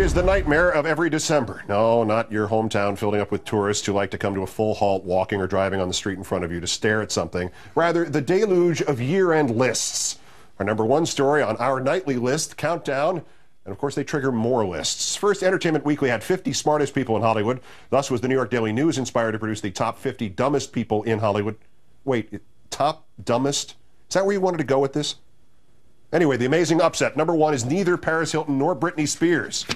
It is the nightmare of every December. No, not your hometown filling up with tourists who like to come to a full halt walking or driving on the street in front of you to stare at something. Rather, the deluge of year-end lists. Our number one story on our nightly list, countdown, and of course they trigger more lists. First, Entertainment Weekly had 50 smartest people in Hollywood. Thus was the New York Daily News inspired to produce the top 50 dumbest people in Hollywood. Wait, top dumbest? Is that where you wanted to go with this? Anyway, the amazing upset. Number one is neither Paris Hilton nor Britney Spears.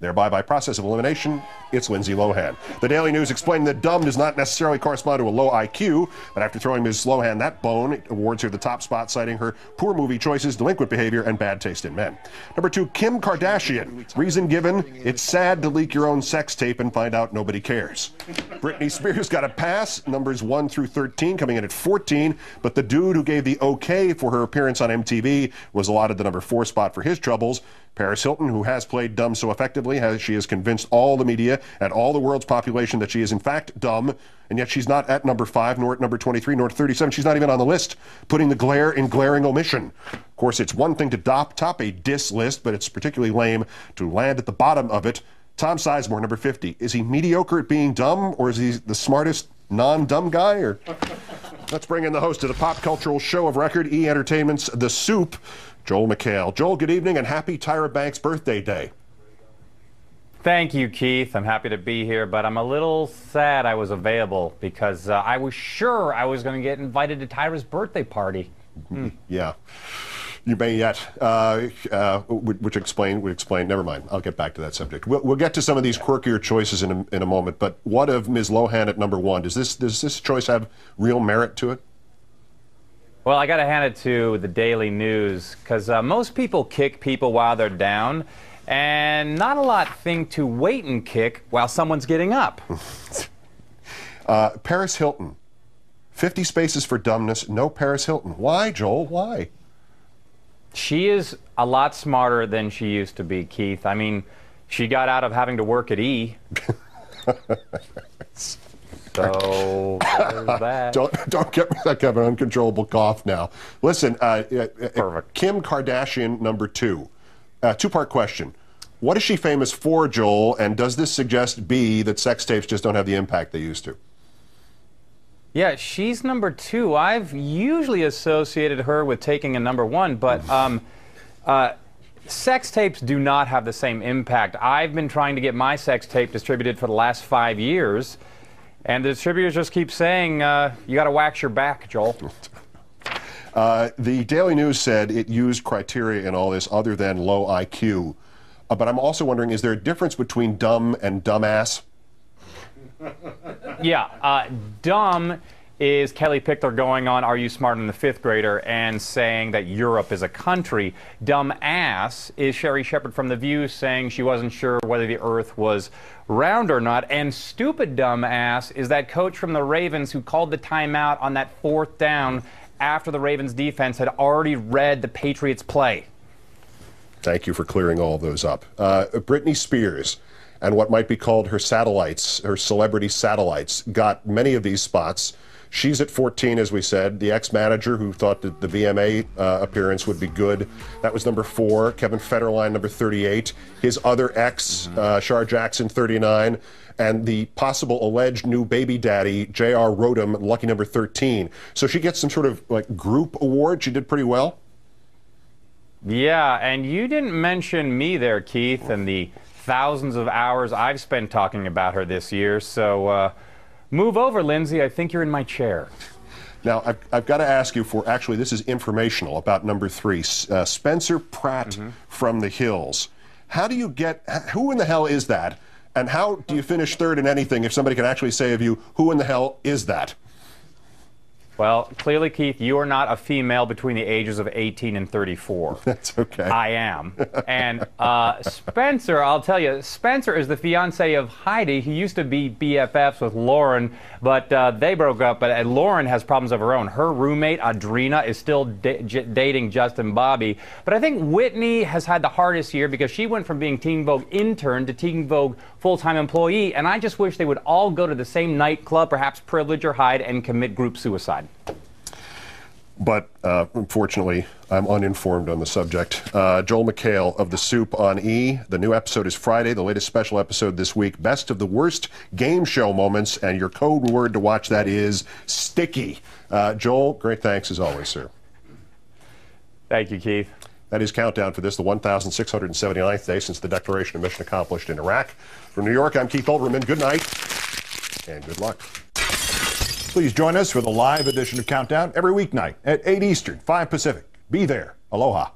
Thereby, by process of elimination, it's Lindsay Lohan. The Daily News explained that dumb does not necessarily correspond to a low IQ, but after throwing Ms. Lohan that bone, it awards her the top spot, citing her poor movie choices, delinquent behavior, and bad taste in men. Number two, Kim Kardashian. Reason given, it's sad to leak your own sex tape and find out nobody cares. Britney Spears got a pass, numbers 1 through 13, coming in at 14, but the dude who gave the okay for her appearance on MTV was allotted the number 4 spot for his troubles. Paris Hilton, who has played dumb so effectively, she has convinced all the media and all the world's population that she is in fact dumb, and yet she's not at number 5, nor at number 23, nor at 37. She's not even on the list, putting the glare in glaring omission. Of course, it's one thing to top a diss list, but it's particularly lame to land at the bottom of it. Tom Sizemore, number 50. Is he mediocre at being dumb, or is he the smartest non-dumb guy? Or let's bring in the host of the pop cultural show of record, E! Entertainment's The Soup, Joel McHale. Joel, good evening and happy Tyra Banks' birthday day. Thank you, Keith. I'm happy to be here, but I'm a little sad I was available because I was sure I was going to get invited to Tyra's birthday party. Yeah, you may yet, which would explain, never mind, I'll get back to that subject. We'll get to some of these quirkier choices in a moment, but what of Ms. Lohan at number 1? Does this choice have real merit to it? Well, I got to hand it to the Daily News because most people kick people while they're down, and not a lot think to wait and kick while someone's getting up. Paris Hilton. 50 spaces for dumbness, no Paris Hilton. Why, Joel? Why? She is a lot smarter than she used to be, Keith. I mean, she got out of having to work at E! So there's that. Don't get me that kind of an uncontrollable cough now. Listen, Kim Kardashian, number 2. Two-part question. What is she famous for, Joel? And does this suggest, B, that sex tapes just don't have the impact they used to? Yeah, she's number 2. I've usually associated her with taking a number 1, but sex tapes do not have the same impact. I've been trying to get my sex tape distributed for the last 5 years. And the distributors just keep saying, you got to wax your back, Joel. The Daily News said it used criteria in all this other than low IQ. But I'm also wondering, is there a difference between dumb and dumbass? Yeah, dumb is Kelly Pickler going on Are You Smarter Than the Fifth Grader and saying that Europe is a country. Dumb ass is Sherry Shepherd from The View saying she wasn't sure whether the earth was round or not. And stupid dumb ass is that coach from the Ravens who called the timeout on that 4th down after the Ravens defense had already read the Patriots play. Thank you for clearing all those up. Britney Spears and what might be called her satellites, her celebrity satellites, got many of these spots. She's at 14, as we said. The ex-manager who thought that the VMA appearance would be good, that was number 4. Kevin Federline, number 38. His other ex, Shar Jackson, 39. And the possible alleged new baby daddy, J.R. Rodham, lucky number 13. So she gets some sort of like group award. She did pretty well. Yeah, and you didn't mention me there, Keith, and the thousands of hours I've spent talking about her this year. So move over, Lindsay. I think you're in my chair. Now, I've got to ask you for, actually, this is informational about number 3, Spencer Pratt from The Hills. How do you get, who in the hell is that? And how do you finish 3rd in anything if somebody can actually say of you, who in the hell is that? Well, clearly, Keith, you are not a female between the ages of 18 and 34. That's okay. I am. And Spencer, I'll tell you, Spencer is the fiance of Heidi. He used to be BFFs with Lauren, but they broke up. But Lauren has problems of her own. Her roommate, Adrina, is still dating Justin Bobby. But I think Whitney has had the hardest year because she went from being Teen Vogue intern to Teen Vogue full-time employee. And I just wish they would all go to the same nightclub, perhaps Privilege or Hyde, and commit group suicide. But unfortunately, I'm uninformed on the subject. Joel McHale of The Soup on E! The new episode is Friday, the latest special episode this week. Best of the worst game show moments, and your code word to watch that is sticky. Joel, great thanks as always, sir. Thank you, Keith. That is countdown for this, the 1,679th day since the declaration of mission accomplished in Iraq. From New York, I'm Keith Olbermann. Good night and good luck. Please join us for the live edition of Countdown every weeknight at 8 Eastern, 5 Pacific. Be there. Aloha.